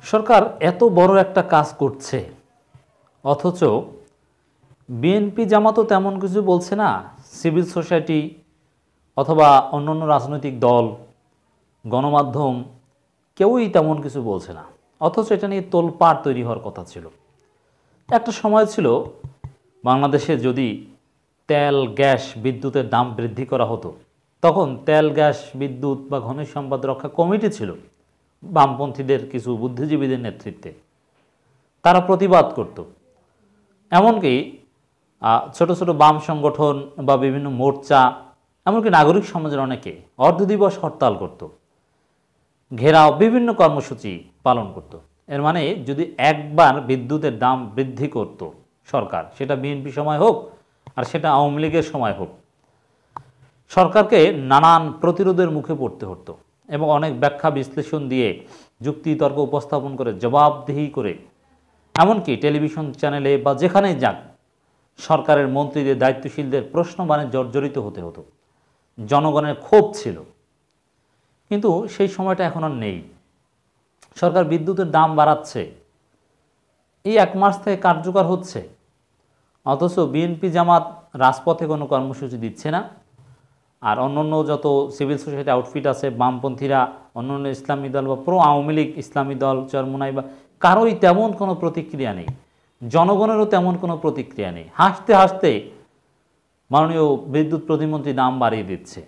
সরকার এত বড় একটা কাজ করছে অথচ বিএনপি জামাতও তেমন কিছু বলছে না, সিভিল সোসাইটি অথবা অন্যান্য রাজনৈতিক দল, গণমাধ্যম কেউই তেমন কিছু বলছে না। অথচ এটা নিয়ে তোলপাড় তৈরি হওয়ার কথা ছিল। একটা সময় ছিল বাংলাদেশে যদি তেল, গ্যাস, বিদ্যুতের দাম বৃদ্ধি করা হতো, তখন তেল, গ্যাস, বিদ্যুৎ বা খনিজ সম্পদ রক্ষা কমিটি ছিল বামপন্থীদের কিছু বুদ্ধিজীবীদের নেতৃত্বে, তারা প্রতিবাদ করত। এমনকি ছোট ছোট বাম সংগঠন বা বিভিন্ন মোর্চা, এমনকি নাগরিক সমাজের অনেকে অর্ধদিবস হরতাল করত, ঘেরাও, বিভিন্ন কর্মসূচি পালন করত। এর মানে যদি একবার বিদ্যুতের দাম বৃদ্ধি করত সরকার, সেটা বিএনপি সময় হোক আর সেটা আওয়ামী লীগের সময় হোক, সরকারকে নানান প্রতিরোধের মুখে পড়তে হতো এবং অনেক ব্যাখ্যা বিশ্লেষণ দিয়ে যুক্তি তর্ক উপস্থাপন করে জবাবদিহি করে, এমনকি টেলিভিশন চ্যানেলে বা যেখানেই যাক সরকারের মন্ত্রীদের, দায়িত্বশীলদের প্রশ্নবাণে জর্জরিত হতে হতো। জনগণের ক্ষোভ ছিল, কিন্তু সেই সময়টা এখন আর নেই। সরকার বিদ্যুতের দাম বাড়াচ্ছে, এই 1 মাস থেকে কার্যকর হচ্ছে, অথচ বিএনপি জামাত রাজপথে কোনো কর্মসূচি দিচ্ছে না। আর অন্যান্য যত সিভিল সোসাইটি আউটফিট আছে, বামপন্থীরা, অন্যান্য ইসলামী দল বা প্রো আওয়ামী লীগ ইসলামী দল, চরমোনাই বা কারোই তেমন কোনো প্রতিক্রিয়া নেই, জনগণেরও তেমন কোনো প্রতিক্রিয়া নেই। হাসতে হাসতে মাননীয় বিদ্যুৎ প্রতিমন্ত্রী দাম বাড়িয়ে দিচ্ছে,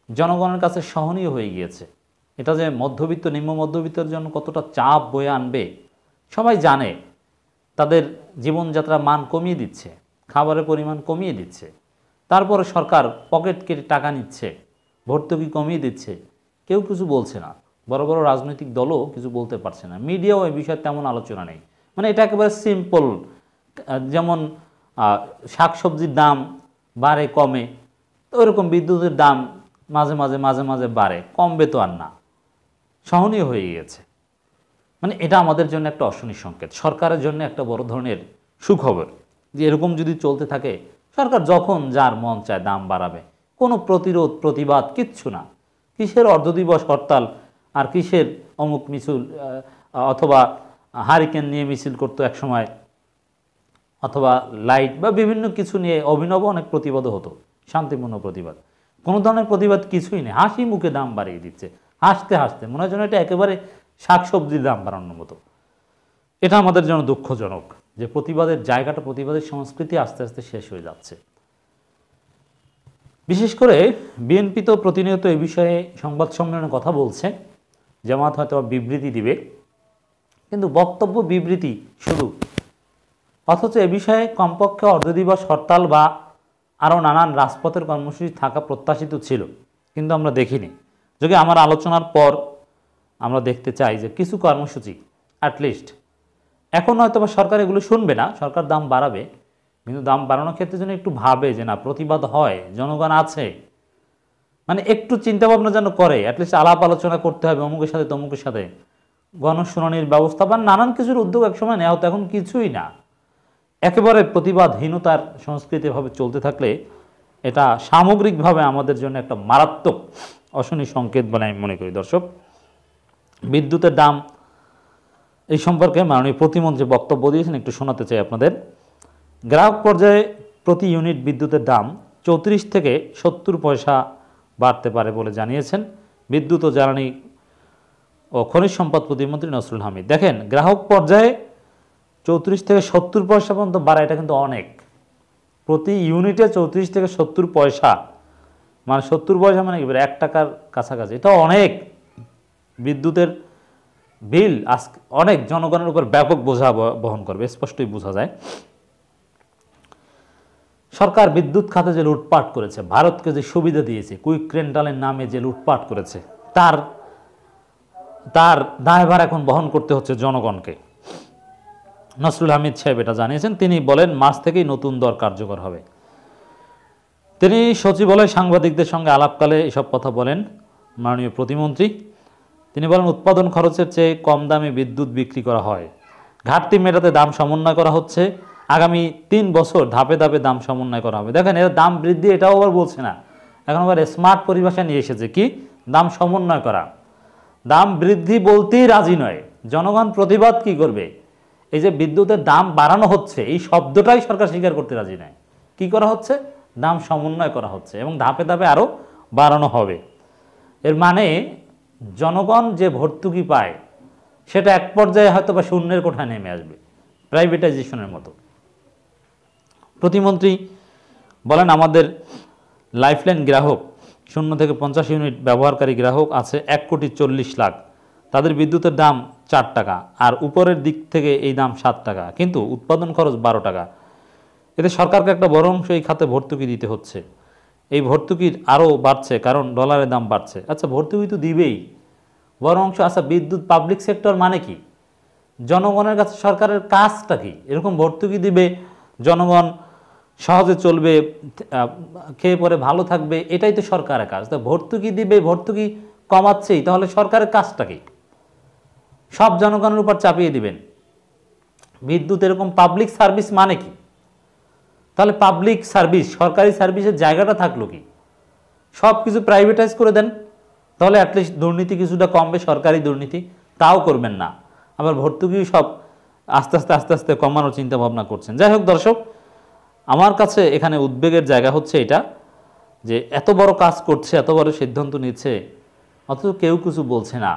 জনগণের কাছে সহনীয় হয়ে গিয়েছে। এটা যে মধ্যবিত্ত, নিম্ন মধ্যবিত্তের জন্য কতটা চাপ বয়ে আনবে সবাই জানে। তাদের জীবনযাত্রার মান কমিয়ে দিচ্ছে, খাবারের পরিমাণ কমিয়ে দিচ্ছে, তারপরে সরকার পকেট কেটে টাকা নিচ্ছে, ভর্তুকি কমিয়ে দিচ্ছে, কেউ কিছু বলছে না। বড় বড় রাজনৈতিক দলও কিছু বলতে পারছে না, মিডিয়াও এই বিষয়ে তেমন আলোচনা নেই। মানে এটা একেবারে সিম্পল, যেমন শাকসবজির দাম বাড়ে কমে, তো ওইরকম বিদ্যুতের দাম মাঝে মাঝে মাঝে মাঝে বাড়ে, কমবে তো আর না, সহনীয় হয়ে গিয়েছে। মানে এটা আমাদের জন্য একটা অশনি সংকেত, সরকারের জন্য একটা বড় ধরনের সুখবর যে এরকম যদি চলতে থাকে সরকার যখন যার মন চায় দাম বাড়াবে, কোনো প্রতিরোধ প্রতিবাদ কিচ্ছু না। কিসের অর্ধদিবস হরতাল আর কিসের অমুক মিছিল, অথবা হারিকেন নিয়ে মিছিল করতো এক সময়, অথবা লাইট বা বিভিন্ন কিছু নিয়ে অভিনব অনেক প্রতিবাদও হতো, শান্তিপূর্ণ প্রতিবাদ। কোনো ধরনের প্রতিবাদ কিছুই নেই, হাসি মুখে দাম বাড়িয়ে দিচ্ছে, হাসতে হাসতে। মনে হয় যেন এটা একেবারে শাকসবজির দাম বাড়ানোর মতো। এটা আমাদের জন্য দুঃখজনক যে প্রতিবাদের জায়গাটা, প্রতিবাদের সংস্কৃতি আস্তে আস্তে শেষ হয়ে যাচ্ছে। বিশেষ করে বিএনপি তো প্রতিনিয়ত এই বিষয়ে সংবাদ সম্মেলনে কথা বলছে, জামাত হয়তো বিবৃতি দিবে, কিন্তু বক্তব্য বিবৃতি শুধু। অথচ এ বিষয়ে কমপক্ষে অর্ধদিবস হরতাল বা আরও নানান রাজপথের কর্মসূচি থাকা প্রত্যাশিত ছিল, কিন্তু আমরা দেখিনি। যদি আমার আলোচনার পর আমরা দেখতে চাই যে কিছু কর্মসূচি অ্যাটলিস্ট, এখন হয়তো বা সরকার এগুলো শুনবে না, সরকার দাম বাড়াবে, কিন্তু দাম বাড়ানোর ক্ষেত্রে যেন একটু ভাবে যে না, প্রতিবাদ হয়, জনগণ আছে, মানে একটু চিন্তাভাবনা যেন করে, অ্যাটলিস্ট আলাপ আলোচনা করতে হবে অমুকের সাথে তমুকের সাথে, গণশুনানির ব্যবস্থা বা নানান কিছুর উদ্যোগ একসময় নেওয়া হতো, এখন কিছুই না। একেবারে প্রতিবাদহীনতার সংস্কৃতিভাবে চলতে থাকলে এটা সামগ্রিকভাবে আমাদের জন্য একটা মারাত্মক অশনি সংকেত বলে আমি মনে করি। দর্শক, বিদ্যুতের দাম এই সম্পর্কে মাননীয় প্রতিমন্ত্রী বক্তব্য দিয়েছেন, একটু শোনাতে চাই আপনাদের। গ্রাহক পর্যায়ে প্রতি ইউনিট বিদ্যুতের দাম 34 থেকে 70 পয়সা বাড়তে পারে বলে জানিয়েছেন বিদ্যুৎ ও জ্বালানি ও খনিজ সম্পদ প্রতিমন্ত্রী নসরুল হামিদ। দেখেন, গ্রাহক পর্যায়ে 34 থেকে 70 পয়সা পর্যন্ত বাড়া, এটা কিন্তু অনেক। প্রতি ইউনিটে 34 থেকে 70 পয়সা, মানে 70 পয়সা মানে 1 টাকার কাছাকাছি, এটা অনেক। বিদ্যুতের বিল আজকে অনেক জনগণের উপর ব্যাপক বোঝা বহন করবে, স্পষ্টই বোঝা যায়। সরকার বিদ্যুৎ খাতে যে লুটপাট করেছে, ভারতকে যে সুবিধা দিয়েছে, কুইক রেন্টালের নামে যে লুটপাট করেছে, তার দায়ভার এখন বহন করতে হচ্ছে জনগণকে। নসরুল হামিদ সাহেব এটা জানিয়েছেন। তিনি বলেন মার্চ থেকেই নতুন দর কার্যকর হবে। তিনি সচিবালয়ে সাংবাদিকদের সঙ্গে আলাপকালে এসব কথা বলেন মাননীয় প্রতিমন্ত্রী। তিনি বলেন উৎপাদন খরচের চেয়ে কম দামে বিদ্যুৎ বিক্রি করা হয়, ঘাটতি মেটাতে দাম সমন্বয় করা হচ্ছে, আগামী 3 বছর ধাপে ধাপে দাম সমন্বয় করা হবে। দেখেন, এর দাম বৃদ্ধি এটাও আবার বলছে না, এখন আবার স্মার্ট পরিভাষা নিয়ে এসেছে, কি দাম সমন্বয় করা। দাম বৃদ্ধি বলতেই রাজি নয়, জনগণ প্রতিবাদ কি করবে? এই যে বিদ্যুতের দাম বাড়ানো হচ্ছে, এই শব্দটাই সরকার স্বীকার করতে রাজি নয়। কি করা হচ্ছে? দাম সমন্বয় করা হচ্ছে এবং ধাপে ধাপে আরও বাড়ানো হবে। এর মানে জনগণ যে ভর্তুকি পায় সেটা এক পর্যায়ে হয়তো বা শূন্যের কোঠায় নেমে আসবে, প্রাইভেটাইজেশনের মতো। প্রতিমন্ত্রী বলেন, আমাদের লাইফলাইন গ্রাহক 0 থেকে 50 ইউনিট ব্যবহারকারী গ্রাহক আছে 1,40,00,000। তাদের বিদ্যুতের দাম 4 টাকা, আর উপরের দিক থেকে এই দাম 7 টাকা, কিন্তু উৎপাদন খরচ 12 টাকা। এতে সরকারকে একটা বড় অংশ এই খাতে ভর্তুকি দিতে হচ্ছে। এই ভর্তুকির আরও বাড়ছে কারণ ডলারের দাম বাড়ছে। আচ্ছা, ভর্তুকি তো দিবেই, বড় অংশ। আচ্ছা, বিদ্যুৎ পাবলিক সেক্টর মানে কি? জনগণের কাছে সরকারের কাজটা কি? এরকম ভর্তুকি দিবে, জনগণ সহজে চলবে, খেয়ে পরে ভালো থাকবে, এটাই তো সরকারের কাজ। তা ভর্তুকি দিবে, ভর্তুকি কমাচ্ছেই, তাহলে সরকারের কাজটা কি? সব জনগণের উপর চাপিয়ে দিবেন। বিদ্যুৎ এরকম পাবলিক সার্ভিস মানে কি? তাহলে পাবলিক সার্ভিস, সরকারি সার্ভিসের জায়গাটা থাকলো কি? সব কিছু প্রাইভেটাইজ করে দেন, তাহলে অ্যাটলিস্ট দুর্নীতি কিছুটা কমবে, সরকারি দুর্নীতি। তাও করবেন না, আবার ভর্তুকিও সব আস্তে আস্তে আস্তে আস্তে কমানোর চিন্তা ভাবনা করছেন। যাই হোক দর্শক, আমার কাছে এখানে উদ্বেগের জায়গা হচ্ছে এটা, যে এত বড় কাজ করছে, এত বড় সিদ্ধান্ত নিচ্ছে, অথচ কেউ কিছু বলছে না,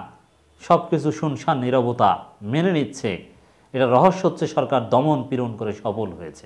সব কিছু শুনশান নীরবতা মেনে নিচ্ছে। এটা রহস্য হচ্ছে সরকার দমন পীড়ন করে সফল হয়েছে।